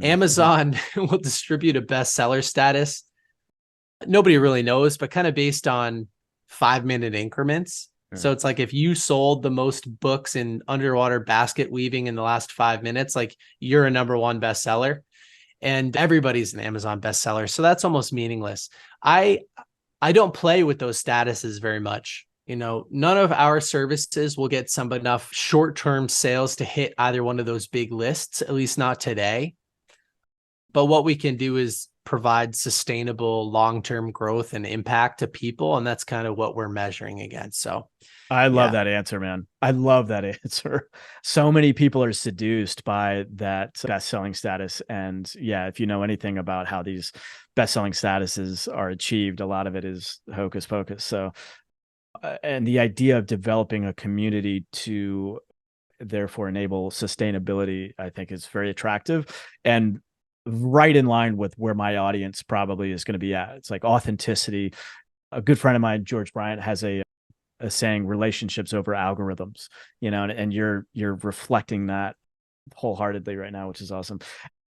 [SPEAKER 2] Amazon will distribute a bestseller status. Nobody really knows, but kind of based on 5-minute increments. So it's like, if you sold the most books in underwater basket weaving in the last 5 minutes, like, you're a #1 bestseller, and everybody's an Amazon bestseller. So that's almost meaningless. I don't play with those statuses very much. You know, none of our services will get some enough short-term sales to hit either one of those big lists, at least not today. But what we can do is provide sustainable long-term growth and impact to people. And that's kind of what we're measuring against. So
[SPEAKER 1] I love that answer, man. I love that answer. So many people are seduced by that best-selling status. And yeah, if you know anything about how these best-selling statuses are achieved, a lot of it is hocus pocus. So, and the idea of developing a community to therefore enable sustainability, I think, is very attractive and right in line with where my audience probably is going to be at. It's like authenticity. A good friend of mine, George Bryant, has a saying, relationships over algorithms, you know, and you're reflecting that wholeheartedly right now, which is awesome.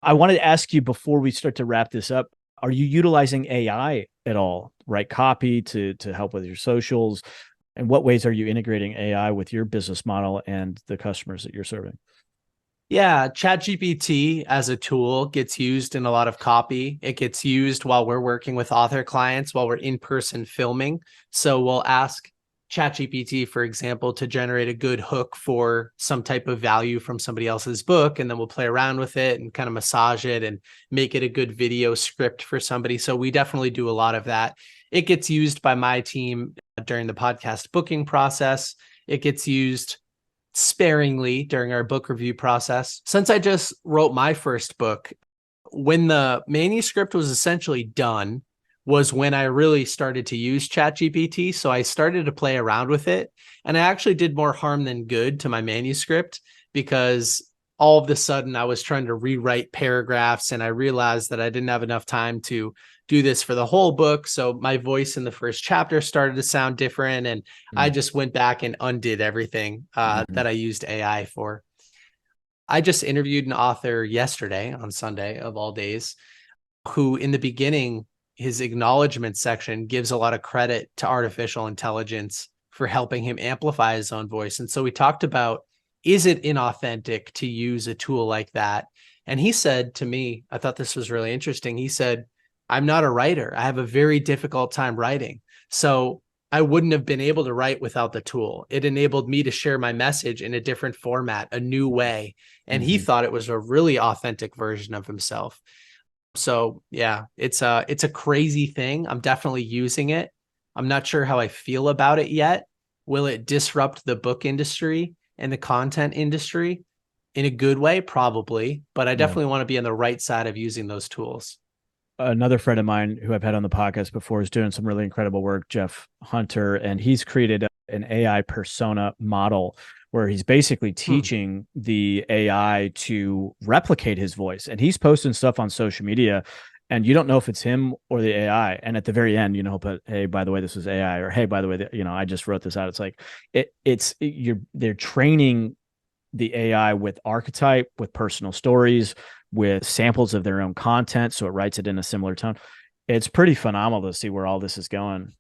[SPEAKER 1] I wanted to ask you before we start to wrap this up, are you utilizing AI at all, right? Copy to help with your socials? And what ways are you integrating AI with your business model and the customers that you're serving?
[SPEAKER 2] Yeah, ChatGPT as a tool gets used in a lot of copy. It gets used while we're working with author clients, while we're in person filming. So we'll ask ChatGPT, for example, to generate a good hook for some type of value from somebody else's book. And then we'll play around with it and kind of massage it and make it a good video script for somebody. So we definitely do a lot of that. It gets used by my team during the podcast booking process. It gets used sparingly during our book review process. Since I just wrote my first book, when the manuscript was essentially done was when I really started to use ChatGPT. So I started to play around with it, and I actually did more harm than good to my manuscript, because all of a sudden I was trying to rewrite paragraphs, and I realized that I didn't have enough time to do this for the whole book. So my voice in the first chapter started to sound different. And I just went back and undid everything that I used AI for. I just interviewed an author yesterday, on Sunday of all days, who in the beginning, his acknowledgement section gives a lot of credit to artificial intelligence for helping him amplify his own voice. And so we talked about, is it inauthentic to use a tool like that? And he said to me, I thought this was really interesting. He said, I'm not a writer. I have a very difficult time writing. So I wouldn't have been able to write without the tool. It enabled me to share my message in a different format, a new way. And he
[SPEAKER 1] Mm-hmm.
[SPEAKER 2] thought it was a really authentic version of himself. So yeah, it's a crazy thing. I'm definitely using it. I'm not sure how I feel about it yet. Will it disrupt the book industry and the content industry in a good way? Probably, but I
[SPEAKER 1] Yeah.
[SPEAKER 2] definitely want to be on the right side of using those tools.
[SPEAKER 1] Another friend of mine who I've had on the podcast before is doing some really incredible work, Jeff Hunter, and he's created an AI persona model where he's basically
[SPEAKER 2] Hmm.
[SPEAKER 1] teaching the AI to replicate his voice. And he's posting stuff on social media, and you don't know if it's him or the AI. And at the very end, but hey, by the way, this was AI, or hey, by the way, I just wrote this out. It's like they're training the AI with archetype, with personal stories, with samples of their own content. So it writes it in a similar tone. It's pretty phenomenal to see where all this is going.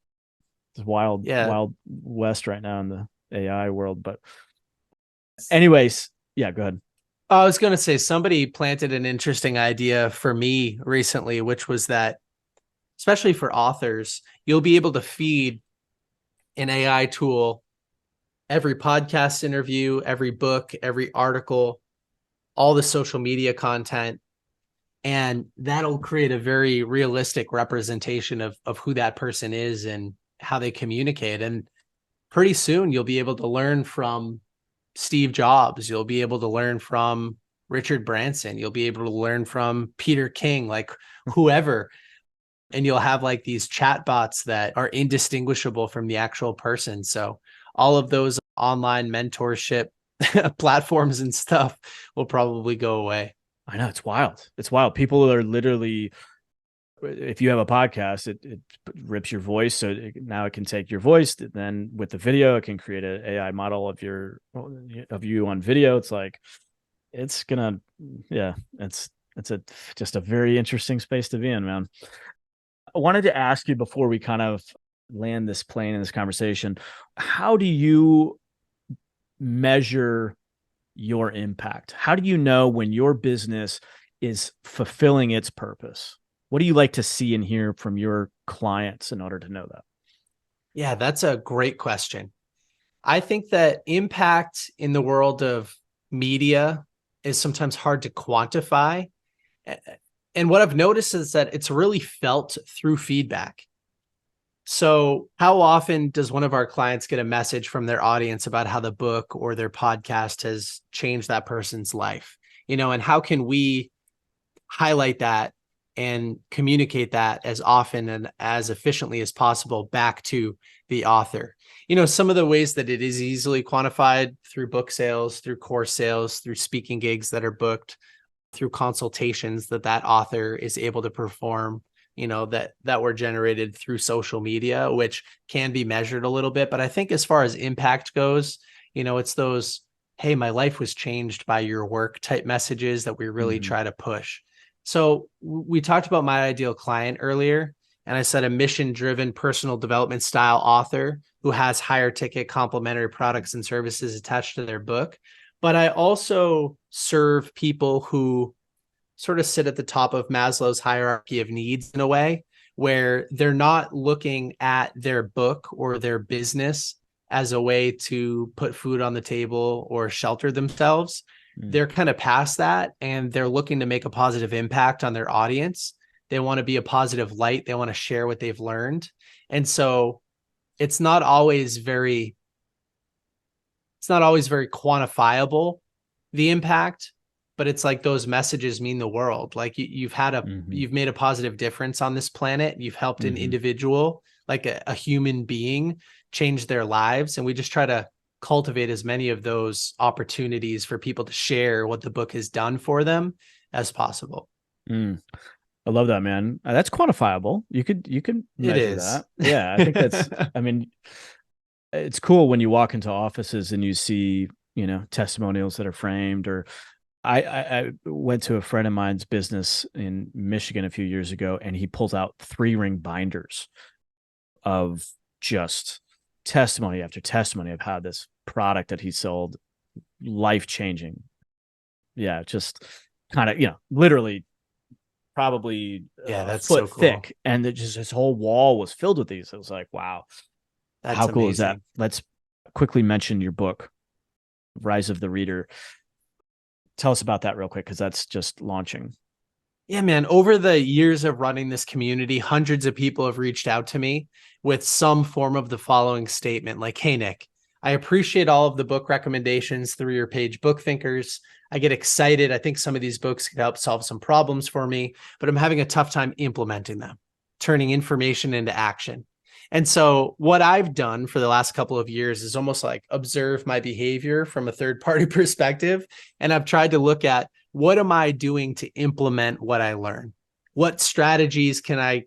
[SPEAKER 1] It's wild,
[SPEAKER 2] Yeah.
[SPEAKER 1] wild west right now in the AI world. But anyways, yeah, go ahead.
[SPEAKER 2] I was going to say somebody planted an interesting idea for me recently, which was that, especially for authors, you'll be able to feed an AI tool every podcast interview, every book, every article, all the social media content, and that'll create a very realistic representation of who that person is and how they communicate. And pretty soon you'll be able to learn from Steve Jobs, you'll be able to learn from Richard Branson, you'll be able to learn from Peter King, like whoever. And you'll have like these chat bots that are indistinguishable from the actual person. So all of those online mentorship platforms and stuff will probably go away.
[SPEAKER 1] I know it's wild. It's wild. People are literally, if you have a podcast, it rips your voice. So now it can take your voice. Then with the video, it can create an AI model of you on video. It's like, it's gonna, yeah, it's just a very interesting space to be in, man. I wanted to ask you before we kind of land this plane in this conversation, how do you measure your impact? How do you know when your business is fulfilling its purpose? What do you like to see and hear from your clients in order to know that?
[SPEAKER 2] Yeah, that's a great question. I think that impact in the world of media is sometimes hard to quantify. And what I've noticed is that it's really felt through feedback. So, how often does one of our clients get a message from their audience about how the book or their podcast has changed that person's life? And how can we highlight that and communicate that as often and as efficiently as possible back to the author? Some of the ways that it is easily quantified through book sales, through course sales, through speaking gigs that are booked, through consultations that author is able to perform, that were generated through social media, which can be measured a little bit. But I think as far as impact goes, it's those, hey, my life was changed by your work type messages that we really
[SPEAKER 1] Mm-hmm.
[SPEAKER 2] try to push. So we talked about my ideal client earlier, and I said a mission-driven personal development style author who has higher ticket complementary products and services attached to their book. But I also serve people who sort of sit at the top of Maslow's hierarchy of needs in a way where they're not looking at their book or their business as a way to put food on the table or shelter themselves.
[SPEAKER 1] Mm.
[SPEAKER 2] They're kind of past that and they're looking to make a positive impact on their audience. They want to be a positive light. They want to share what they've learned. And so it's not always very quantifiable, the impact, but it's like those messages mean the world. Like
[SPEAKER 1] Mm-hmm.
[SPEAKER 2] you've made a positive difference on this planet. You've helped an
[SPEAKER 1] Mm-hmm.
[SPEAKER 2] individual, like a human being, change their lives. And we just try to cultivate as many of those opportunities for people to share what the book has done for them as possible.
[SPEAKER 1] Mm. I love that, man. That's quantifiable. You could
[SPEAKER 2] It
[SPEAKER 1] measure
[SPEAKER 2] is.
[SPEAKER 1] that. Yeah, I think that's. I mean, it's cool when you walk into offices and you see testimonials that are framed. Or I went to a friend of mine's business in Michigan a few years ago, and he pulls out 3-ring binders of just testimony after testimony of how this product that he sold, life changing. Yeah, just kind of, literally probably
[SPEAKER 2] Yeah,
[SPEAKER 1] a
[SPEAKER 2] that's
[SPEAKER 1] foot
[SPEAKER 2] so cool.
[SPEAKER 1] thick. And just this whole wall was filled with these. It was like, wow,
[SPEAKER 2] That's
[SPEAKER 1] how cool is that?
[SPEAKER 2] amazing.
[SPEAKER 1] Let's quickly mention your book, Rise of the Reader. Tell us about that real quick, because that's just launching.
[SPEAKER 2] Yeah, man. Over the years of running this community, hundreds of people have reached out to me with some form of the following statement like, hey, Nick, I appreciate all of the book recommendations through your page, BookThinkers. I get excited. I think some of these books could help solve some problems for me, but I'm having a tough time implementing them, turning information into action. And so what I've done for the last couple of years is almost like observe my behavior from a third party perspective. And I've tried to look at, what am I doing to implement what I learn? What strategies can I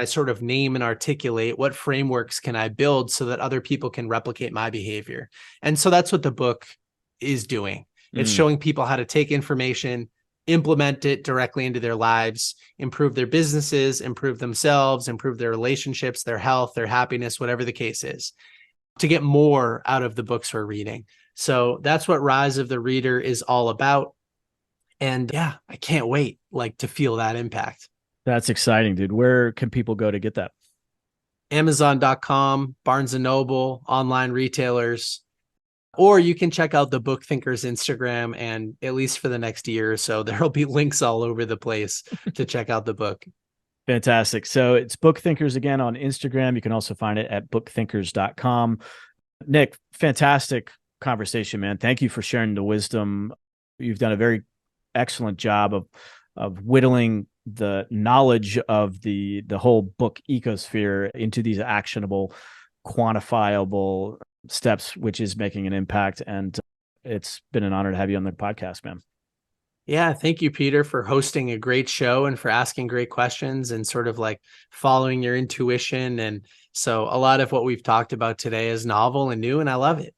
[SPEAKER 2] sort of name and articulate? What frameworks can I build so that other people can replicate my behavior? And so that's what the book is doing. It's showing people how to take information, implement it directly into their lives, improve their businesses, improve themselves, improve their relationships, their health, their happiness, whatever the case is, to get more out of the books we're reading. So that's what Rise of the Reader is all about. And yeah, I can't wait to feel that impact.
[SPEAKER 1] That's exciting, dude. Where can people go to get that?
[SPEAKER 2] Amazon.com, Barnes & Noble, online retailers, or you can check out the BookThinkers Instagram. And at least for the next year or so, there'll be links all over the place to check out the book.
[SPEAKER 1] Fantastic. So it's BookThinkers again on Instagram. You can also find it at bookthinkers.com. Nick, fantastic conversation, man. Thank you for sharing the wisdom. You've done a very excellent job of whittling the knowledge of the whole book ecosphere into these actionable, quantifiable steps, which is making an impact. And it's been an honor to have you on the podcast, man.
[SPEAKER 2] Yeah, thank you, Peter, for hosting a great show and for asking great questions and sort of following your intuition. And so a lot of what we've talked about today is novel and new, and I love it.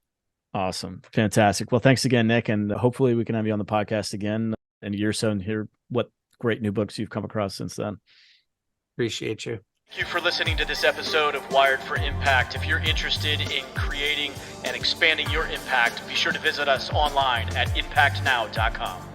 [SPEAKER 1] Awesome. Fantastic. Well, thanks again, Nick. And hopefully we can have you on the podcast again in a year or so and hear what great new books you've come across since then.
[SPEAKER 2] Appreciate you.
[SPEAKER 1] Thank you for listening to this episode of Wired for Impact. If you're interested in creating and expanding your impact, be sure to visit us online at impactnow.com.